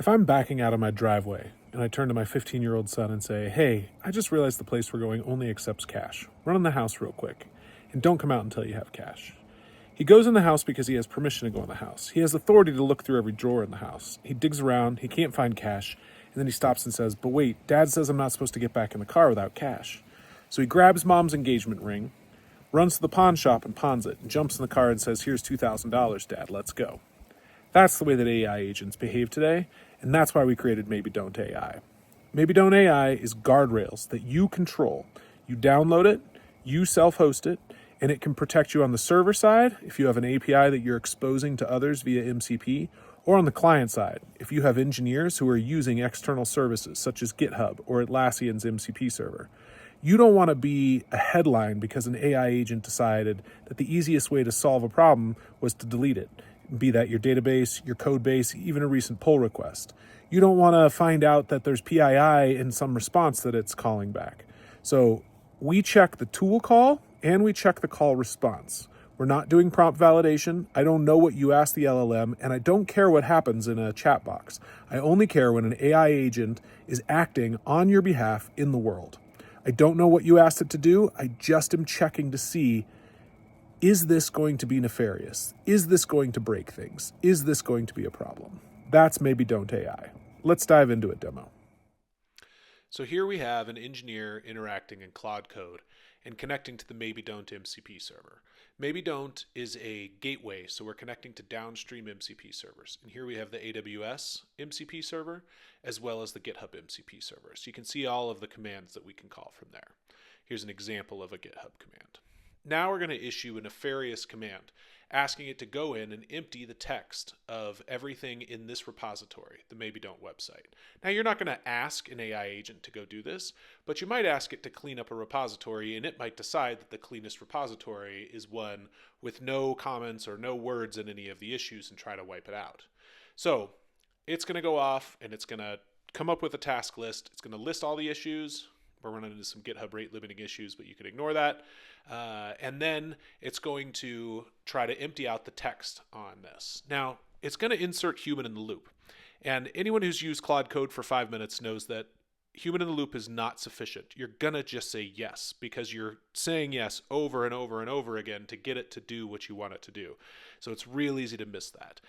If I'm backing out of my driveway and I turn to my 15-year-old son and say, hey, I just realized the place we're going only accepts cash. Run in the house real quick and don't come out until you have cash. He goes in the house because he has permission to go in the house. He has authority to look through every drawer in the house. He digs around, he can't find cash, and then he stops and says, but wait, Dad says I'm not supposed to get back in the car without cash. So he grabs Mom's engagement ring, runs to the pawn shop and pawns it, and jumps in the car and says, here's $2,000, Dad, let's go. That's the way that AI agents behave today, and that's why we created Maybe Don't AI. Maybe Don't AI is guardrails that you control. You download it, you self-host it, and it can protect you on the server side if you have an API that you're exposing to others via MCP, or on the client side if you have engineers who are using external services such as GitHub or Atlassian's MCP server. You don't want to be a headline because an AI agent decided that the easiest way to solve a problem was to delete it, be that your database, your code base, even a recent pull request. You don't want to find out that there's PII in some response that it's calling back. So we check the tool call and we check the call response. We're not doing prompt validation. I don't know what you asked the LLM, and I don't care what happens in a chat box. I only care when an AI agent is acting on your behalf in the world. I don't know what you asked it to do. I just am checking to see, is this going to be nefarious? Is this going to break things? Is this going to be a problem? That's Maybe Don't AI. Let's dive into a demo. So here we have an engineer interacting in Cloud Code and connecting to the Maybe Don't MCP server. Maybe Don't is a gateway, so we're connecting to downstream MCP servers. And here we have the AWS MCP server as well as the GitHub MCP server. So you can see all of the commands that we can call from there. Here's an example of a GitHub command. Now we're going to issue a nefarious command asking it to go in and empty the text of everything in this repository, the Maybe Don't website. Now you're not going to ask an AI agent to go do this, but you might ask it to clean up a repository, and it might decide that the cleanest repository is one with no comments or no words in any of the issues and try to wipe it out. So it's going to go off and it's going to come up with a task list. It's going to list all the issues. We're running into some GitHub rate limiting issues, but you can ignore that. And then it's going to try to empty out the text on this. Now, it's going to insert human in the loop. And anyone who's used Claude Code for 5 minutes knows that human in the loop is not sufficient. You're going to just say yes because you're saying yes over and over and over again to get it to do what you want it to do. So it's real easy to miss that.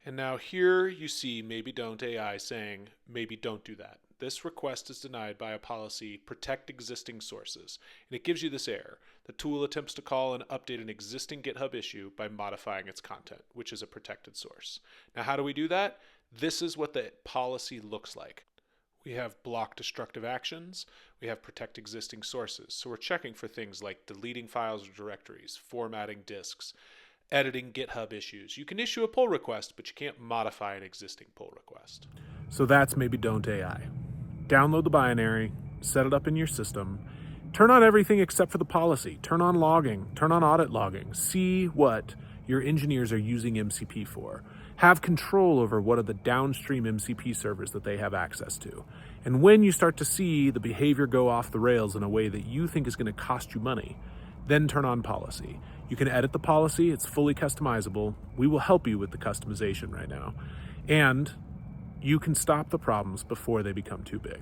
And now here you see Maybe Don't AI saying, maybe don't do that. This request is denied by a policy, protect existing sources. And it gives you this error. The tool attempts to call and update an existing GitHub issue by modifying its content, which is a protected source. Now, how do we do that? This is what the policy looks like. We have block destructive actions. We have protect existing sources. So we're checking for things like deleting files or directories, formatting disks, editing GitHub issues. You can issue a pull request, but you can't modify an existing pull request. So that's Maybe Don't AI. Download the binary, set it up in your system, turn on everything except for the policy, turn on logging, turn on audit logging, see what your engineers are using MCP for. Have control over what are the downstream MCP servers that they have access to. And when you start to see the behavior go off the rails in a way that you think is going to cost you money, then turn on policy. You can edit the policy, it's fully customizable. We will help you with the customization right now. And you can stop the problems before they become too big.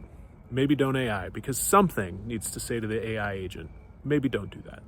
Maybe don't AI, because something needs to say to the AI agent, maybe don't do that.